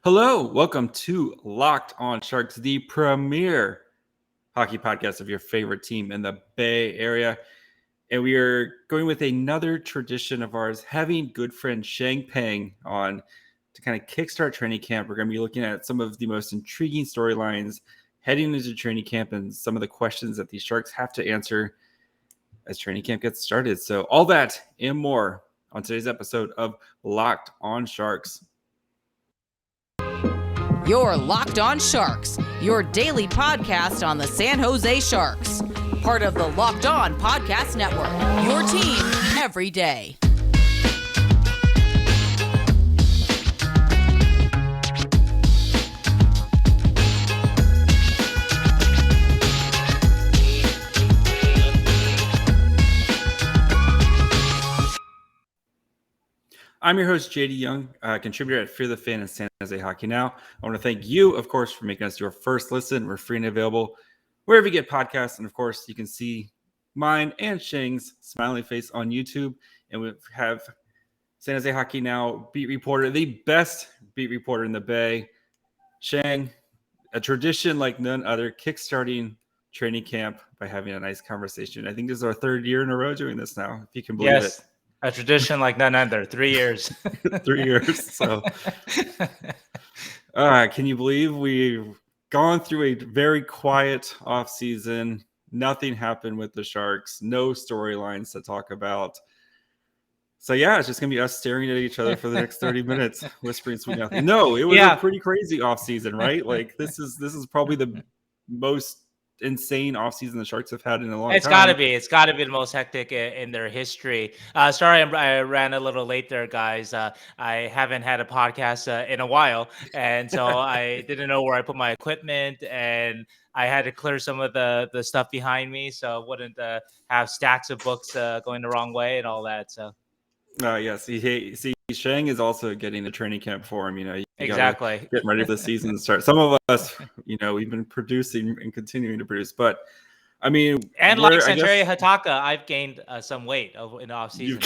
Hello, welcome to Locked on Sharks, the premier hockey podcast of your favorite team in the Bay Area. And we are going with another tradition of ours, having good friend Sheng Peng on to kind of kickstart training camp. We're going to be looking at some of the most intriguing storylines heading into training camp and some of the questions that the Sharks have to answer as training camp gets started. So all that and more on today's episode of Locked on Sharks. You're Locked on Sharks, your daily podcast on the San Jose Sharks. Part of the Locked On Podcast Network, your team every day. I'm your host, JD Young, contributor at Fear the Fan and San Jose Hockey Now. I want to thank you, of course, for making us your first listen. We're free and available wherever you get podcasts. And, of course, you can see mine and Sheng's smiling face on YouTube. And we have San Jose Hockey Now beat reporter, the best beat reporter in the Bay. Sheng, a tradition like none other, kickstarting training camp by having a nice conversation. I think this is our third year in a row doing this now, if you can believe it. A tradition like none other. 3 years. 3 years. So, can you believe we've gone through a very quiet offseason? Nothing happened with the Sharks. No storylines to talk about. So, yeah, it's just going to be us staring at each other for the next 30 minutes, whispering sweet nothing. No, it was a pretty crazy offseason, right? Like, this is probably the most insane offseason the Sharks have had in a long time. It's got to be the most hectic in their history. Sorry, I ran a little late there, guys. I haven't had a podcast in a while, and so I didn't know where I put my equipment, and I had to clear some of the stuff behind me so I wouldn't have stacks of books going the wrong way and all that. So yes, see, Sheng is also getting a training camp for him. You exactly, getting ready for the season to start. Some of us, we've been producing and continuing to produce, but I mean, and like Sanjay Hataka, I've gained some weight in the off season.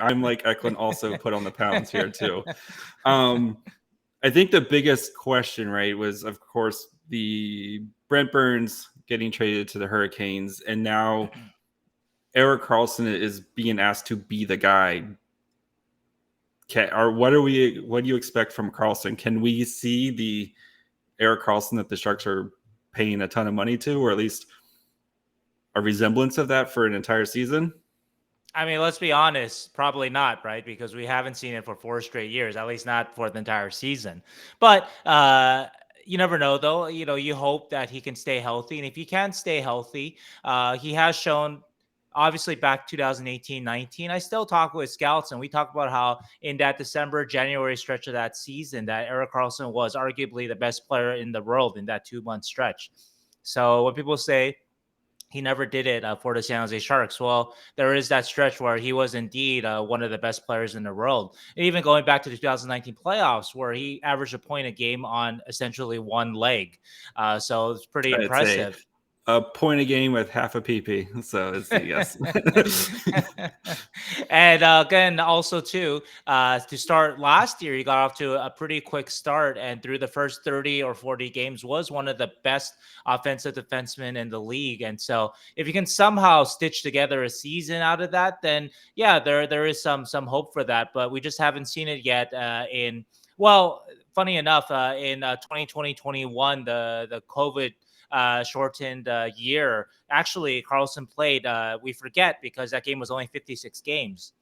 I'm like Eklund, also put on the pounds here too. I think the biggest question, right, was of course the Brent Burns getting traded to the Hurricanes, and now Erik Karlsson is being asked to be the guy. What do you expect from Karlsson? Can we see the Erik Karlsson that the Sharks are paying a ton of money to, or at least a resemblance of that for an entire season? I mean, let's be honest, probably not, right? Because we haven't seen it for 4 straight years, at least not for the entire season. But you never know, though. You hope that he can stay healthy. And if he can stay healthy, he has shown, obviously back 2018-19, I still talk with scouts, and we talk about how in that December-January stretch of that season that Erik Karlsson was arguably the best player in the world in that 2-month stretch. So when people say he never did it for the San Jose Sharks, well, there is that stretch where he was indeed one of the best players in the world. And even going back to the 2019 playoffs, where he averaged a point a game on essentially one leg. So it's pretty impressive. A point a game with half a PP. So it's yes. And again, also too, to start last year, he got off to a pretty quick start, and through the first 30 or 40 games was one of the best offensive defensemen in the league. And so if you can somehow stitch together a season out of that, then yeah, there is some hope for that, but we just haven't seen it yet funny enough, in 2020-21, the COVID shortened year. Actually, Karlsson played, we forget because that game was only 56 games.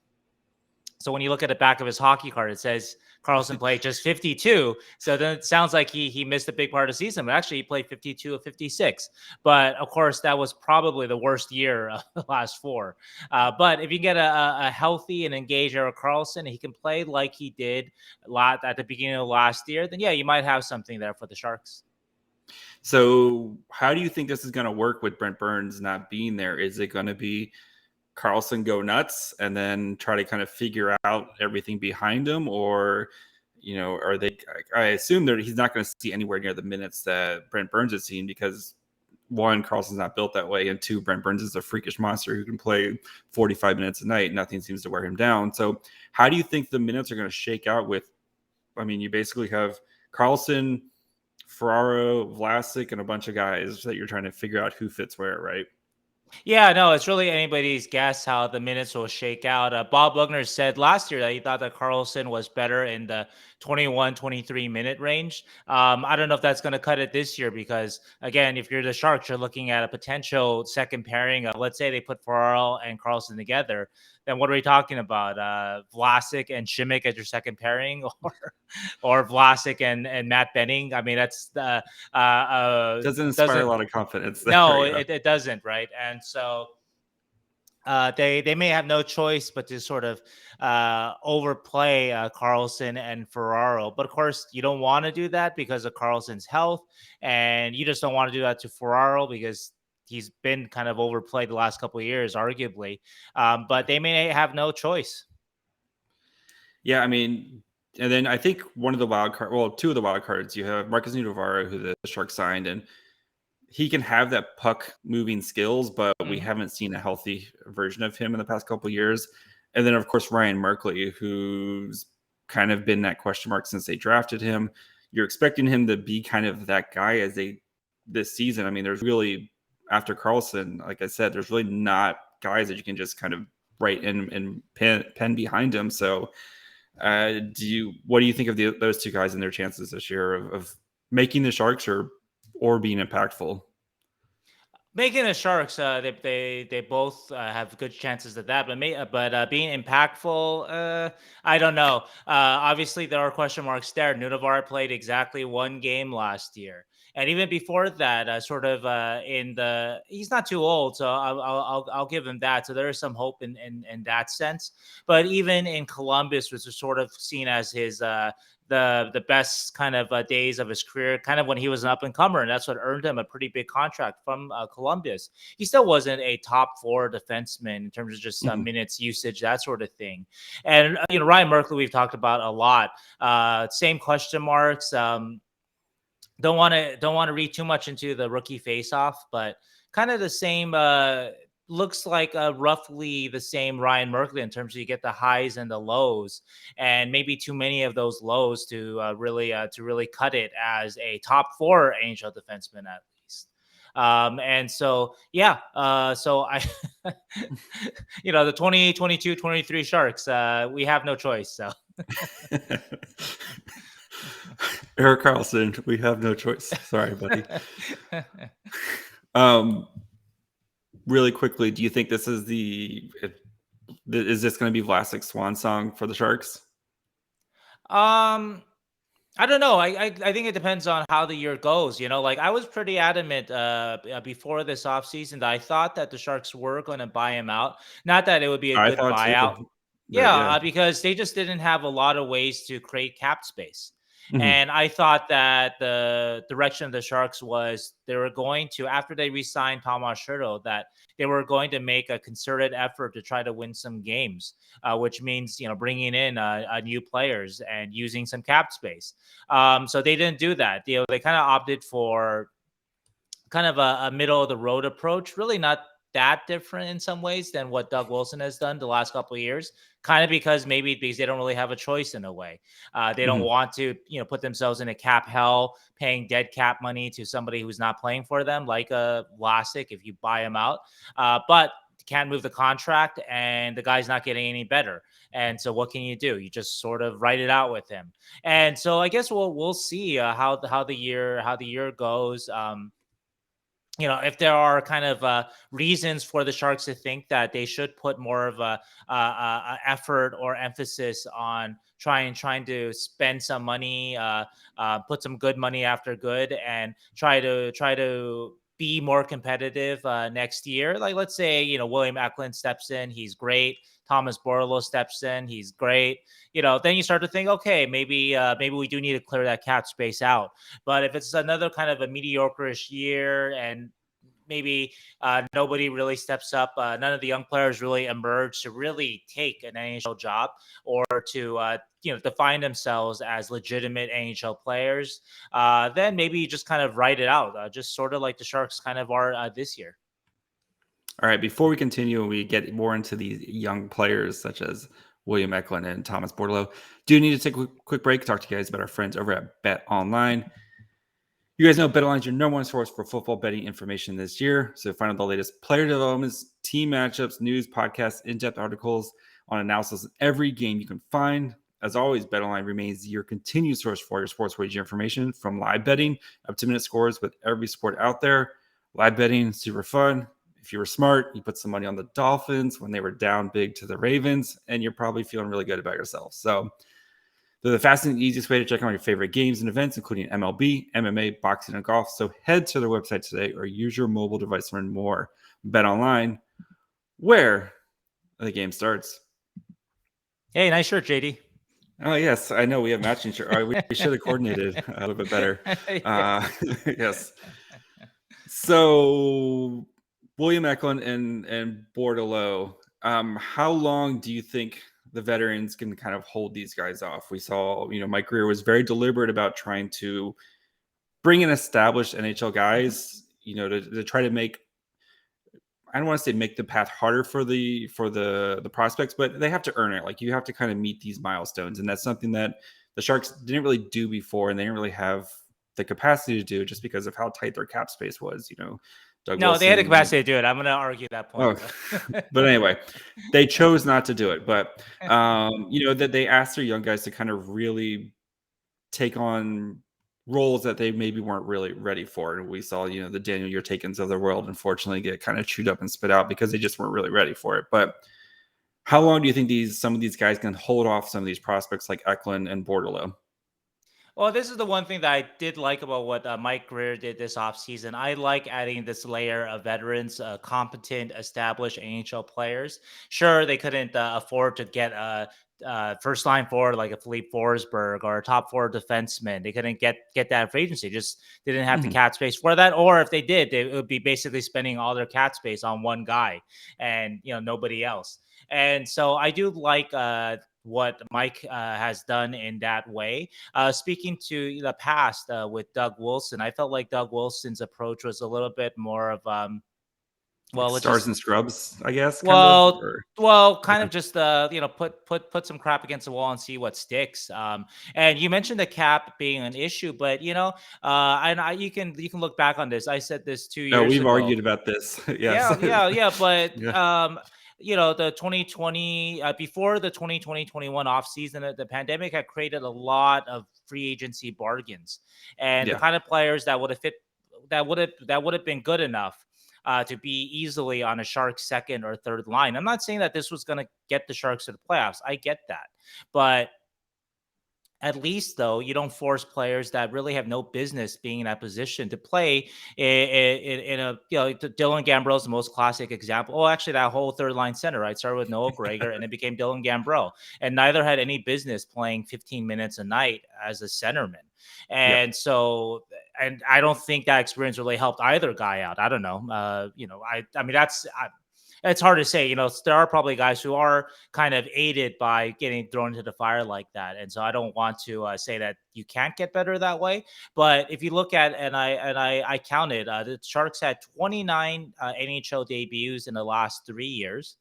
So when you look at the back of his hockey card, it says Karlsson played just 52. So then it sounds like he missed a big part of the season, but actually he played 52 of 56. But of course, that was probably the worst year of the last 4. But if you get a healthy and engaged Erik Karlsson, and he can play like he did at the beginning of last year, then yeah, you might have something there for the Sharks. So how do you think this is going to work with Brent Burns not being there? Is it going to be Karlsson go nuts and then try to kind of figure out everything behind him? Or, are they – I assume that he's not going to see anywhere near the minutes that Brent Burns has seen because, one, Karlsson's not built that way, and two, Brent Burns is a freakish monster who can play 45 minutes a night. Nothing seems to wear him down. So how do you think the minutes are going to shake out with I mean, you basically have Karlsson, Ferraro, Vlasic, and a bunch of guys that you're trying to figure out who fits where, right? Yeah, no, it's really anybody's guess how the minutes will shake out. Bob Bugner said last year that he thought that Karlsson was better in the 21, 23 minute range. I don't know if that's going to cut it this year because, again, if you're the Sharks, you're looking at a potential second pairing of, let's say they put Ferraro and Karlsson together. Then what are we talking about? Vlasic and Šimik as your second pairing, or Vlasic and Matt Benning? I mean, that's Doesn't inspire a doesn't lot of confidence there. no, Yeah. it doesn't, right? And so they may have no choice but to sort of overplay Karlsson and Ferraro. But of course, you don't want to do that because of Karlsson's health, and you just don't want to do that to Ferraro because he's been kind of overplayed the last couple of years, arguably. But they may have no choice. Yeah, I mean, and then I think two of the wild cards, you have Marcus Nidovaro, who the Sharks signed, and he can have that puck moving skills, but we haven't seen a healthy version of him in the past couple of years. And then, of course, Ryan Merkley, who's kind of been that question mark since they drafted him. You're expecting him to be kind of that guy this season. I mean, there's really, after Karlsson, like I said, there's really not guys that you can just kind of write in and pen behind him. So what do you think of those two guys and their chances this year of making the Sharks or being impactful? Making the Sharks, they both have good chances at that, but being impactful, I don't know. Obviously, there are question marks there. Nunavara played exactly one game last year, and even before that, he's not too old, so I'll give him that. So there is some hope in that sense. But even in Columbus, which is sort of seen as his the best kind of days of his career, kind of when he was an up and comer, and that's what earned him a pretty big contract from Columbus. He still wasn't a top four defenseman in terms of just minutes usage, that sort of thing. And Ryan Merkley, we've talked about a lot. Same question marks. Don't want to read too much into the rookie face-off, but kind of the same. Looks like roughly the same Ryan Merkley in terms of you get the highs and the lows, and maybe too many of those lows to really cut it as a top four NHL defenseman at least. And so, yeah, so I, the 20, 22, 23 Sharks, we have no choice. So. Erik Karlsson, we have no choice. Sorry, buddy. Really quickly, do you think this is is this going to be Vlasic's swan song for the Sharks? I don't know. I think it depends on how the year goes. Like I was pretty adamant before this offseason that I thought that the Sharks were going to buy him out. Not that it would be a good buyout. Yeah, because they just didn't have a lot of ways to create cap space. Mm-hmm. And I thought that the direction of the Sharks was they were going to, after they re-signed Tomas Hertl, that they were going to make a concerted effort to try to win some games, which means, bringing in new players and using some cap space. So they didn't do that. They kind of opted for kind of a middle of the road approach, really not that different in some ways than what Doug Wilson has done the last couple of years, kind of because they don't really have a choice in a way. They don't want to, put themselves in a cap hell, paying dead cap money to somebody who's not playing for them, like a Vlasic if you buy him out. But can't move the contract and the guy's not getting any better. And so what can you do? You just sort of write it out with him. And so I guess we'll see how the year goes. If there are kind of reasons for the Sharks to think that they should put more of a effort or emphasis on trying to spend some money, put some good money after good, and try to be more competitive next year. Like let's say William Eklund steps in, he's great. Thomas Bordeleau steps in, he's great. Then you start to think, okay, maybe we do need to clear that cap space out. But if it's another kind of a mediocre-ish year and maybe nobody really steps up, none of the young players really emerge to really take an NHL job or to define themselves as legitimate NHL players, then maybe you just kind of write it out, just sort of like the Sharks kind of are this year. All right, before we continue and we get more into these young players such as William Eklund and Thomas Bordeleau. Do need to take a quick break, talk to you guys about our friends over at BetOnline. You guys know BetOnline is your number one source for football betting information this year. So find out the latest player developments, team matchups, news, podcasts, in-depth articles on analysis of every game you can find. As always, BetOnline remains your continued source for your sports wager information, from live betting up to minute scores with every sport out there. Live betting, super fun. If you were smart, you put some money on the Dolphins when they were down big to the Ravens, and you're probably feeling really good about yourself. So they're the fastest and easiest way to check out your favorite games and events, including MLB, MMA, boxing, and golf. So head to their website today or use your mobile device to learn more. BetOnline, where the game starts. Hey, nice shirt, JD. Oh, yes. I know we have matching shirt. We should have coordinated a little bit better. Yes. So William Eklund and Bordeleau, how long do you think the veterans can kind of hold these guys off? We saw, Mike Grier was very deliberate about trying to bring in established NHL guys, to try to make, I don't want to say make the path harder for the prospects, but they have to earn it. Like, you have to kind of meet these milestones. And that's something that the Sharks didn't really do before, and they didn't really have the capacity to do just because of how tight their cap space was, Doug No, Wilson, they had the capacity to do it. I'm going to argue that point. But anyway, they chose not to do it. But, that they asked their young guys to kind of really take on roles that they maybe weren't really ready for. And we saw, the Daniel Yertakins of the world, unfortunately, get kind of chewed up and spit out because they just weren't really ready for it. But how long do you think some of these guys can hold off some of these prospects like Eklund and Bordeleau? Well, this is the one thing that I did like about what Mike Grier did this offseason. I like adding this layer of veterans, competent, established NHL players. Sure, they couldn't afford to get first line forward like a Philippe Forsberg or a top four defenseman. They couldn't get that free agency. Just didn't have the cap space for that. Or if they did, it would be basically spending all their cap space on one guy and nobody else. And so I do like what Mike has done in that way. Speaking to the past with Doug Wilson, I felt like Doug Wilson's approach was a little bit more of stars and scrubs, I guess. Kind of just put some crap against the wall and see what sticks. And you mentioned the cap being an issue, but you can look back on this. I said this 2 years ago. No, we've argued about this. Yes. Yeah. But the 2020 before the 2020-21 offseason, the pandemic had created a lot of free agency bargains, and the kind of players that would have fit, that would have been good enough to be easily on a Sharks second or third line. I'm not saying that this was going to get the Sharks to the playoffs. I get that, but at least, though, you don't force players that really have no business being in that position to play in a, Dylan Gambrell's the most classic example. Oh, actually, that whole third line center, right? Started with Noah Gregor and it became Dylan Gambrell. And neither had any business playing 15 minutes a night as a centerman. And so, and I don't think that experience really helped either guy out. I don't know. I mean, it's hard to say. There are probably guys who are kind of aided by getting thrown into the fire like that, and so I don't want to say that you can't get better that way. But if you look at, and I counted, the Sharks had 29 NHL debuts in the last 3 years,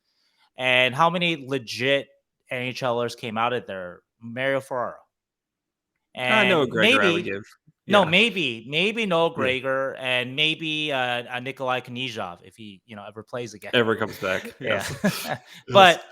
and how many legit NHLers came out of there? Mario Ferraro, and Noah Gregor, I would give. No, maybe Noah Gregor and maybe Nikolai Knyzhov if he ever plays again, ever comes back. But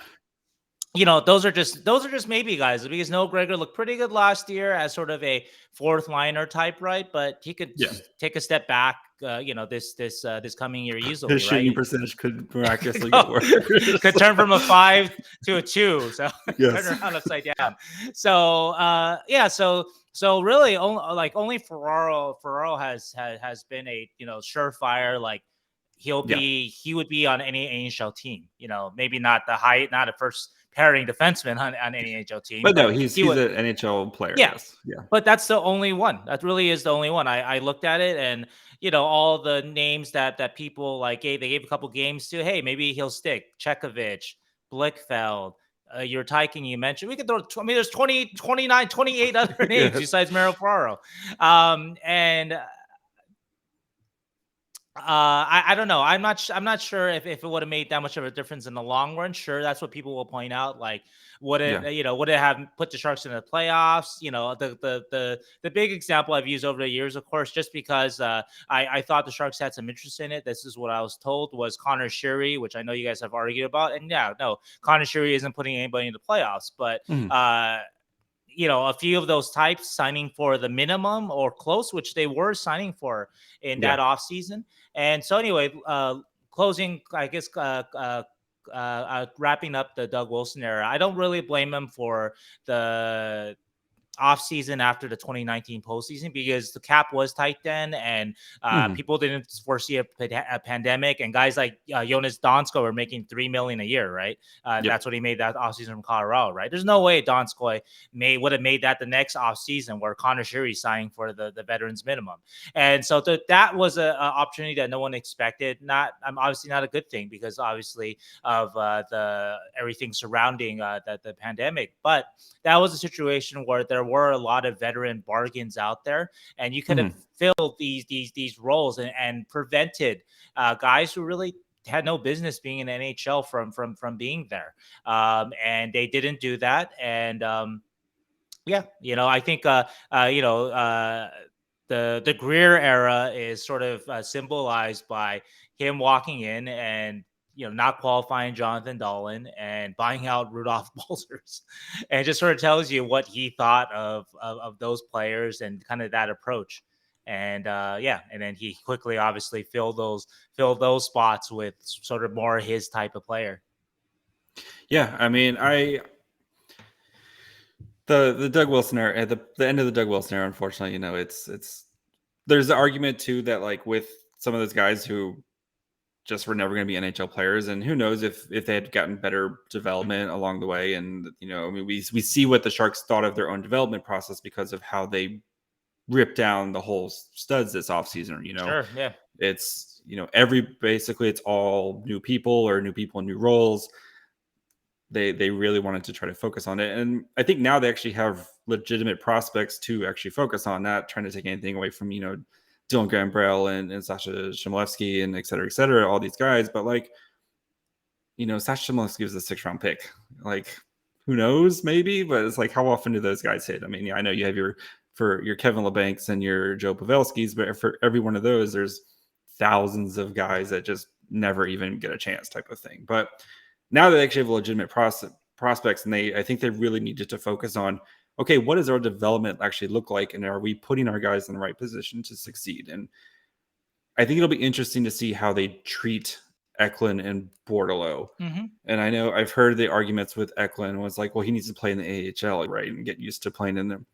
those are just maybe guys, because Noah Gregor looked pretty good last year as sort of a fourth liner type, right? But he could take a step back, this coming year easily. His shooting percentage could miraculously get worse. Could turn from a 5 to a 2, so turn around upside down. So really, only Ferraro has been a surefire, like he would be on any NHL team. Maybe not a first pairing defenseman on any NHL team. But no, he's an NHL player. Yeah. But that's the only one. That really is the only one. I looked at it, and all the names that people they gave a couple games to. Hey, maybe he'll stick. Chekovich, Blickfeld. Your Tyking you mentioned, we could throw, there's 20, 29, 28 other names besides Mario Ferraro. And I don't know. I'm not sure if it would have made that much of a difference in the long run. Sure, that's what people will point out. Like, would it Yeah. would it have put the Sharks in the playoffs? The big example I've used over the years, of course, just because I thought the Sharks had some interest in it. This is what I was told was Connor Sheary, which I know you guys have argued about. And yeah, no, Connor Sheary isn't putting anybody in the playoffs, but Mhm. a few of those types signing for the minimum or close, which they were signing for in Yeah. that offseason. And so, anyway, closing, I guess, wrapping up the Doug Wilson era, I don't really blame him for the off season after the 2019 postseason because the cap was tight then, and Mhm. people didn't foresee a pandemic. And guys like Jonas Donskoy were making $3 million a year, right? Yep. That's what he made that offseason from Colorado, right? There's no way Donskoy would have made that the next offseason where Connor Sheary signing for the veterans minimum. And so that was a opportunity that no one expected. Obviously not a good thing because obviously of the everything surrounding the pandemic, but that was a situation where there were a lot of veteran bargains out there, and you could have Mhm. filled these roles and prevented guys who really had no business being in the NHL from being there. And they didn't do that. And yeah, I think the Grier era is sort of symbolized by him walking in and not qualifying Jonathan Dolan and buying out Rudolph Balzers, and it just sort of tells you what he thought of those players and kind of that approach. And yeah, and then he quickly obviously filled those spots with sort of more his type of player. Yeah. I mean, the Doug Wilson era, at the end of the Doug Wilson era, unfortunately, it's there's the argument too that like with some of those guys who just were never going to be NHL players, and who knows if they had gotten better development along the way. And I mean, we see what the Sharks thought of their own development process because of how they ripped down the whole studs this offseason. Sure, yeah. It's basically it's all new people or new people in new roles. They really wanted to try to focus on it, and I think now they actually have legitimate prospects to actually focus on, not trying to take anything away from Dylan Gambrell and Sasha Shimolevsky and et cetera, all these guys. But like, Sasha Shimolevsky was a 6th-round pick. Like, who knows, maybe, but it's like, how often do those guys hit? I mean, yeah, I know you have your Kevin LeBancs and your Joe Pavelskis, but for every one of those, there's thousands of guys that just never even get a chance, type of thing. But now they actually have legitimate prospects, and I think they really needed to focus on, okay, what does our development actually look like, and are we putting our guys in the right position to succeed? And I think it'll be interesting to see how they treat Eklund and Bordeleau. Mm-hmm. And I know I've heard the arguments with Eklund was like, well, he needs to play in the AHL, right, and get used to playing in them.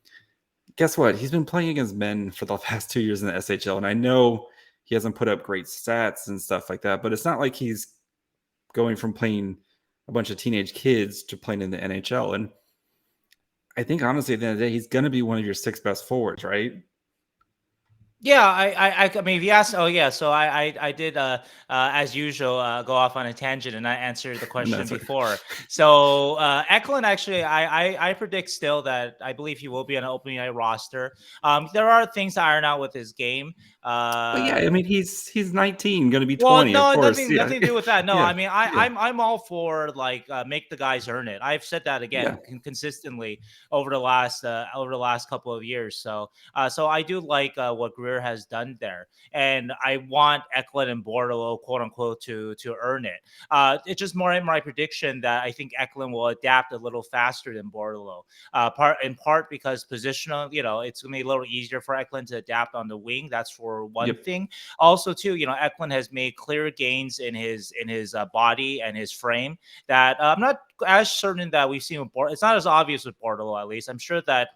Guess what? He's been playing against men for the past 2 years in the SHL, and I know he hasn't put up great stats and stuff like that, but it's not like he's going from playing a bunch of teenage kids to playing in the NHL. And I think honestly, at the end of the day, he's going to be one of your 6 best forwards, right? Yeah, I mean, if you ask, oh yeah, so I did as usual go off on a tangent and I answered the question That's before. So Eklund actually, I predict still that I believe he will be on an opening night roster. There are things to iron out with his game. But yeah, I mean, he's 19, going to be Well, 20, of no, course. nothing, Yeah, nothing to do with that. No, yeah, I mean, yeah, I'm all for like make the guys earn it. I've said that yeah. again consistently over the last couple of years. So I do like what Grier has done there, and I want Eklund and Bordeleau, quote unquote, to earn it. It's just more in my prediction that I think Eklund will adapt a little faster than Bordeleau. Part because positional, it's gonna be a little easier for Eklund to adapt on the wing. That's for one Yep. thing. Also, too, Eklund has made clear gains in his body and his frame that I'm not as certain that we've seen with Bordeleau. It's not as obvious with Bordeleau, at least. I'm sure that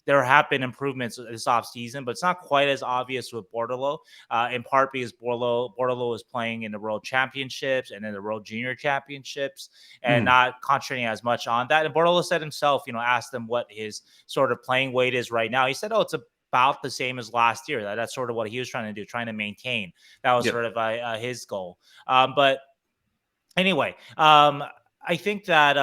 there have been improvements this offseason, but it's not quite as obvious with Bordeleau, in part because Bordeleau is playing in the World Championships and in the World Junior Championships and Mhm. not concentrating as much on that. And Bordeleau said himself, asked him what his sort of playing weight is right now. He said, oh, it's about the same as last year. That's sort of what he was trying to do, trying to maintain. That was Yep. sort of his goal. But anyway, I think that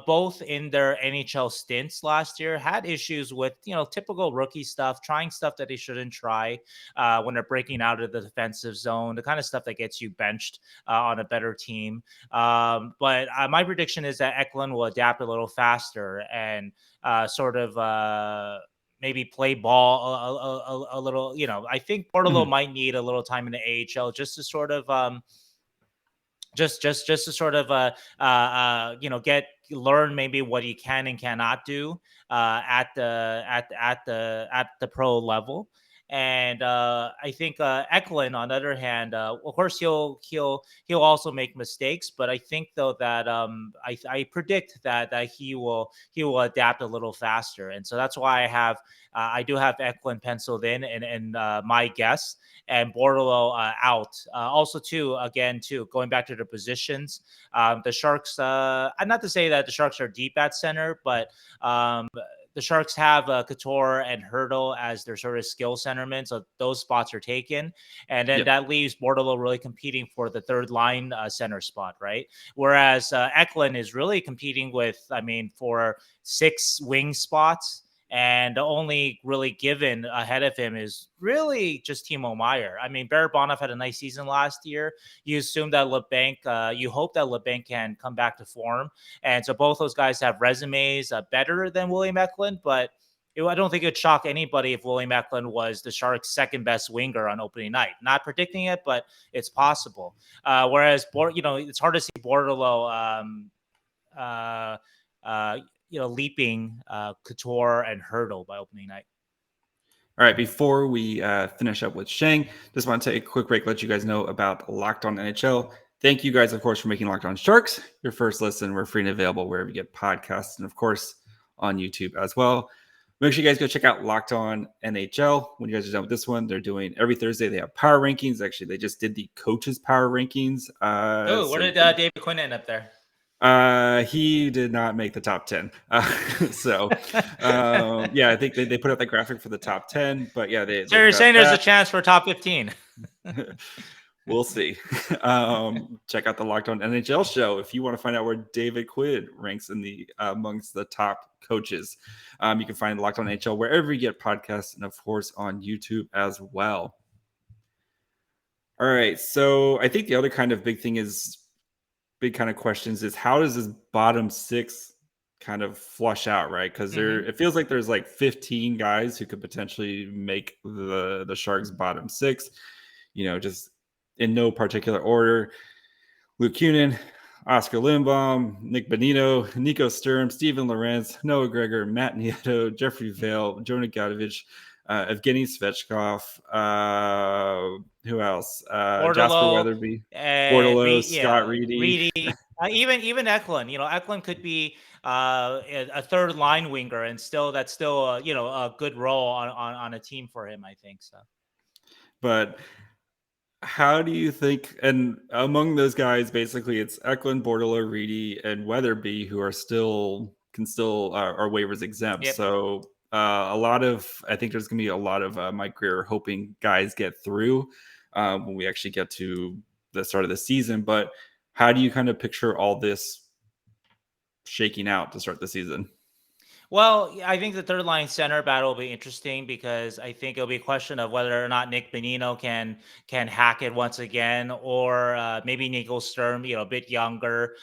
both in their NHL stints last year had issues with, typical rookie stuff, trying stuff that they shouldn't try when they're breaking out of the defensive zone, the kind of stuff that gets you benched on a better team. But my prediction is that Eklund will adapt a little faster and sort of maybe play ball a little. I think Bordeleau Mhm. might need a little time in the AHL just to sort of just to sort of get learn maybe what he can and cannot do at the pro level. And I think Eklund, on the other hand, of course he'll also make mistakes, but I think though that I predict that he will adapt a little faster, and so that's why I do have Eklund penciled in my guess, and Bordeleau out. Also, too, again, too, going back to the positions, the Sharks. I'm not to say that the Sharks are deep at center, but the Sharks have Couture and Hurdle as their sort of skill centermen, so those spots are taken, and then Yep. that leaves Bordeleau really competing for the third line center spot, right? Whereas Eklund is really competing with, for 6 wing spots. And the only really given ahead of him is really just Timo Meyer. Barrett Bonhoff had a nice season last year. You assume that you hope that LeBanc can come back to form. And so both those guys have resumes better than William Eklund, but I don't think it'd shock anybody if William Eklund was the Sharks' second best winger on opening night. Not predicting it, but it's possible. Whereas, it's hard to see Bordeleau leaping Couture and Hurdle by opening night. All right, before we finish up with Sheng, just want to take a quick break, let you guys know about Locked On NHL. Thank you guys, of course, for making Locked On Sharks your first listen. We're free and available wherever you get podcasts, and of course on YouTube as well. Make sure you guys go check out Locked On NHL. When you guys are done with this one, they're doing every Thursday. They have power rankings. Actually, they just did the coaches' power rankings. Where did David Quinn end up there? He did not make the top 10. I think they put out the graphic for the top 10, but yeah, So you're saying there's a chance for top 15. We'll see. Check out the Locked On NHL show if you want to find out where David Quinn ranks in the amongst the top coaches. You can find Locked On NHL wherever you get podcasts, and of course on YouTube as well. All right, so I think the other kind of big kind of questions is how does this bottom 6 kind of flush out, right? Because it feels like there's like 15 guys who could potentially make the Sharks bottom 6, just in no particular order. Luke Kunin, Oscar Lindbaum, Nick Bonino, Nico Sturm, Steven Lorenz, Noah Gregor, Matt Nieto, Jeffrey Vale, Jonah Gadovich, Evgeny Svechkov, who else? Jasper Weatherby, Bordeleau, Scott Reedy. Even Eklund. Eklund could be a third line winger, and that's still a good role on a team for him, I think so. But how do you think, and among those guys, basically it's Eklund, Bordeleau, Reedy, and Weatherby who are are waivers exempt. Yep. So I think there's going to be a lot of Mike Grier hoping guys get through when we actually get to the start of the season. But how do you kind of picture all this shaking out to start the season? Well, I think the third line center battle will be interesting because I think it'll be a question of whether or not Nick Bonino can hack it once again, or maybe Nico Sturm, a bit younger.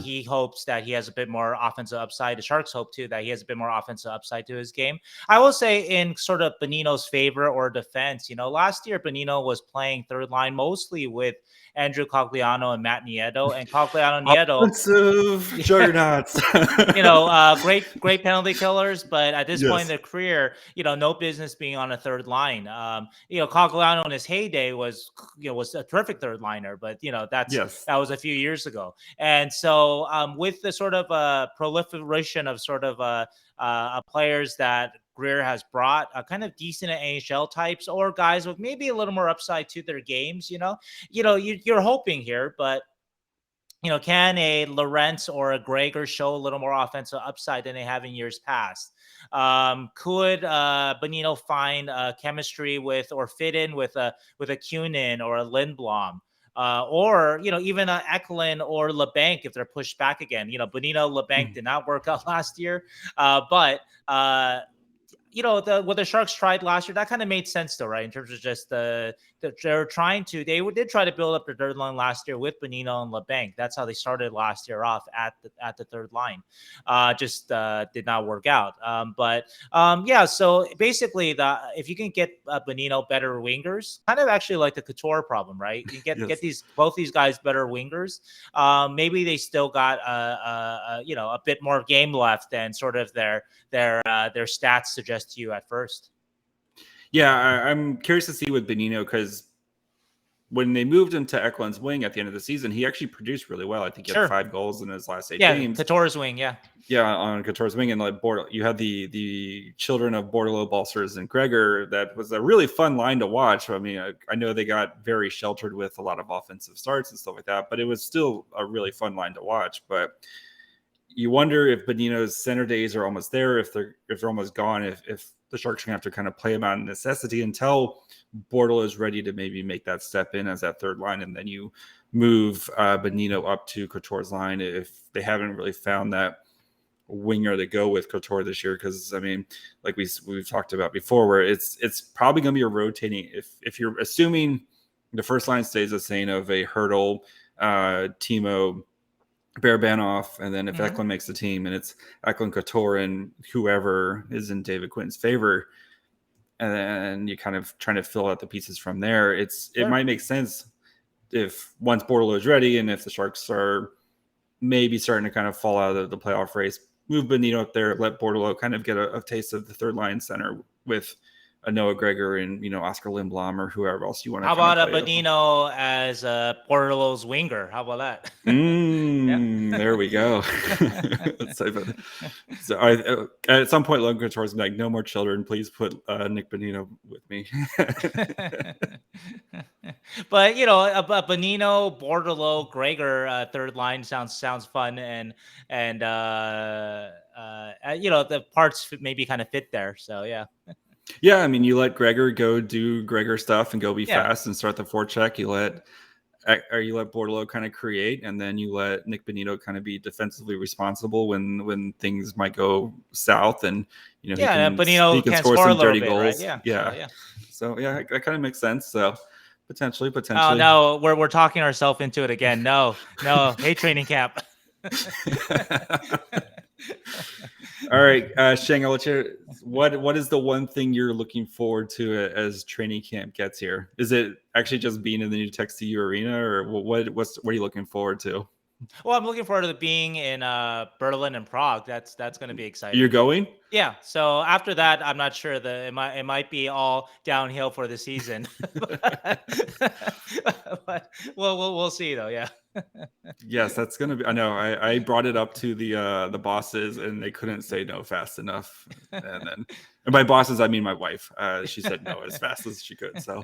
He hopes that he has a bit more offensive upside. The Sharks hope too that he has a bit more offensive upside to his game. I will say in sort of Bonino's favor or defense, last year Bonino was playing third line mostly with Andrew Cogliano and Matt Nieto, and Nieto, offensive juggernauts. Great penalty killers, but at this point in their career, no business being on a third line. Cogliano in his heyday was a terrific third liner, but that was a few years ago. And so with the sort of proliferation of sort of players that Grier has brought, kind of decent NHL types or guys with maybe a little more upside to their games, you're hoping here, but can a Lorentz or a Gregor show a little more offensive upside than they have in years past? Could Bonino find chemistry with or fit in with a Kunin or a Lindblom? or even Eklund or LeBanc if they're pushed back again. Bonino, LeBanc did not work out last year, but what the Sharks tried last year, that kind of made sense though, right? In terms of just they're trying to, did try to build up the third line last year with Bonino and LeBanc. That's how they started last year off at the third line. Just did not work out. So basically if you can get Bonino better wingers, kind of actually like the Couture problem, right? You get both these guys better wingers. Maybe they still got a bit more game left than sort of their stats suggest to you at first. Yeah, I'm curious to see with Bonino, because when they moved him to Eklund's wing at the end of the season, he actually produced really well. I think he had 5 goals in his last 8 games. Couture's wing, yeah, on Couture's wing, and like you had the children of Bordeleau, Balsers, and Grier. That was a really fun line to watch. I mean, I know they got very sheltered with a lot of offensive starts and stuff like that, but it was still a really fun line to watch. But you wonder if Bonino's center days are almost there, if they're almost gone, if the Sharks are going to have to kind of play him out of necessity until Bordeleau is ready to maybe make that step in as that third line, and then you move Bonino up to Couture's line if they haven't really found that winger to go with Couture this year. Because I mean, like we've talked about before, where it's probably going to be a rotating. If you're assuming the first line stays the same of a Hurdle, Timo, Barabanov, and then if Eklund makes the team, and it's Eklund, Couture, and whoever is in David Quinton's favor, and then you kind of trying to fill out the pieces from there. It might make sense if once Bordeleau is ready, and if the Sharks are maybe starting to kind of fall out of the playoff race, move Bonino up there, let Bordeleau kind of get a taste of the third line center with a Noah Gregor and Oscar Lindblom or whoever else you want to. How about a Bonino as a Bordeleau's winger? How about that? There we go. So at some point, Logan Couture's like, no more children. Please put Nick Bonino with me. But a Bonino, Bordeleau, Gregor third line sounds fun, and the parts maybe kind of fit there. So yeah. Yeah, I mean, you let Gregor go do Gregor stuff and go be fast and start the forecheck. You let Bordeleau kind of create, and then you let Nick Bonino kind of be defensively responsible when things might go south, and Bonino can score some dirty goals. Right? Yeah. So that kind of makes sense. So potentially. Oh no, we're talking ourselves into it again. No, hey, training camp. All right, Sheng, I'll let you. What is the one thing you're looking forward to as training camp gets here? Is it actually just being in the new Text to You arena, or what are you looking forward to? Well, I'm looking forward to being in Berlin and Prague. That's going to be exciting. You're going? Yeah. So after that, I'm not sure it might be all downhill for the season. but we'll see though. Yeah. Yes, that's gonna be. I know. I brought it up to the bosses, and they couldn't say no fast enough. And by bosses, I mean my wife. She said no as fast as she could. So,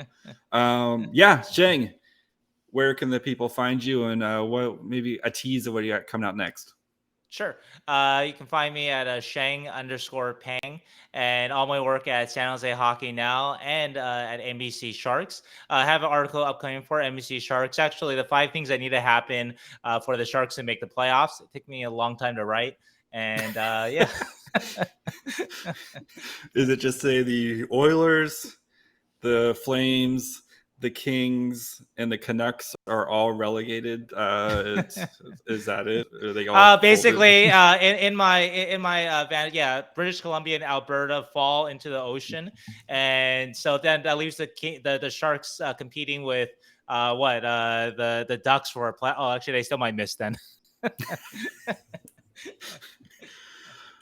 Sheng, where can the people find you, and what maybe a tease of what you got coming out next? Sure. You can find me at Sheng_Peng, and all my work at San Jose Hockey Now and at NBC Sharks. I have an article upcoming for NBC Sharks. Actually, the 5 things that need to happen for the Sharks to make the playoffs. It took me a long time to write. And yeah. Is it just say the Oilers, the Flames, the Kings, and the Canucks are all relegated? Is that it? Are they all basically in my van? British Columbia and Alberta fall into the ocean, and so then that leaves the Sharks competing with the Ducks for a play. Oh, actually, they still might miss then.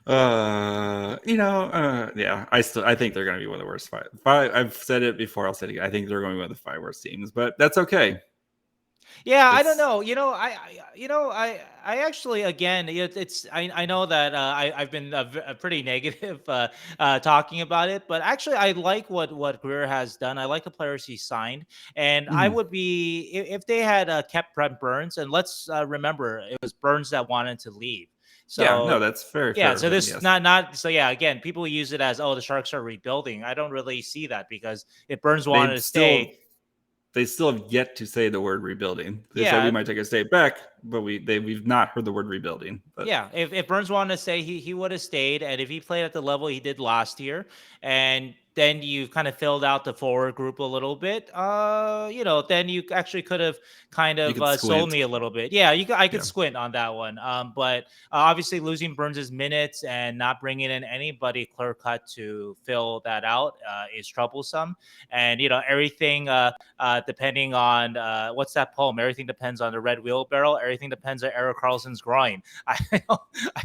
I think they're going to be one of the worst 5. I've said it before. I'll say it again. I think they're going to be one of the 5 worst teams, but that's okay. Yeah, I don't know. I actually, again, I know that I've been pretty negative talking about it, but actually I like what Grier has done. I like the players he signed, and I would be if they had kept Brent Burns, and let's remember it was Burns that wanted to leave. So that's fair. Yeah, so this again, people use it as, the Sharks are rebuilding. I don't really see that, because if Burns wanted to stay, they still have yet to say the word rebuilding. They said Yeah. we might take a step back, but we've not heard the word rebuilding. But. Yeah, if Burns wanted to stay, he would have stayed, and if he played at the level he did last year, and then you kind of filled out the forward group a little bit, then you actually could have kind of sold me a little bit. Yeah, I could squint on that one. But obviously losing Burns's minutes and not bringing in anybody clear cut to fill that out is troublesome. And everything depending on what's that poem? Everything depends on the red wheelbarrow. Everything depends on Erik Karlsson's groin. I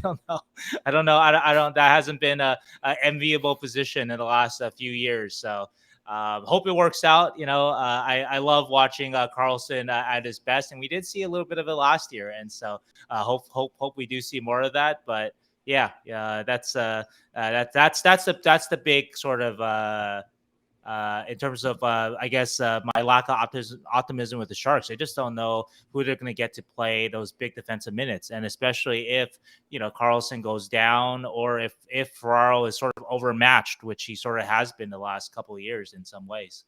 don't know. That hasn't been a enviable position in the last few years. So hope it works out. I love watching Karlsson at his best, and we did see a little bit of it last year. And so hope we do see more of that. But that's the big sort of. In terms of, I guess, my lack of optimism with the Sharks. I just don't know who they're going to get to play those big defensive minutes. And especially if, Karlsson goes down, or if Ferraro is sort of overmatched, which he sort of has been the last couple of years in some ways.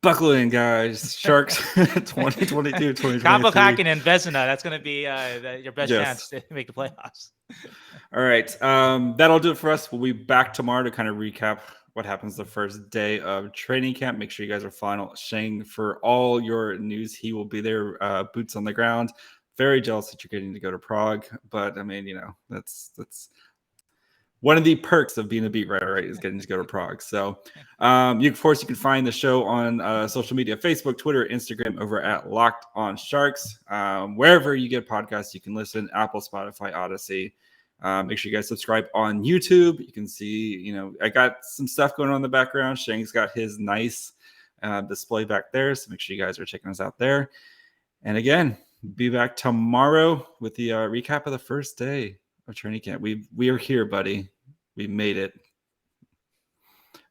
Buckle in, guys. Sharks 2022, 2023. Kaapo Kahkonen and Vezina. That's going to be your best chance to make the playoffs. All right. That'll do it for us. We'll be back tomorrow to kind of recap what happens the first day of training camp. Make sure you guys are following Sheng for all your news. He will be there, boots on the ground. Very jealous that you're getting to go to Prague, but I mean, that's one of the perks of being a beat writer, right, is getting to go to Prague. So, of course, you can find the show on social media: Facebook, Twitter, Instagram, over at Locked On Sharks. Wherever you get podcasts, you can listen: Apple, Spotify, Odyssey. Make sure you guys subscribe on YouTube. You can see, I got some stuff going on in the background. Sheng's got his nice display back there. So make sure you guys are checking us out there. And again, be back tomorrow with the recap of the first day of training camp. We are here, buddy. We made it.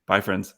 Bye, friends.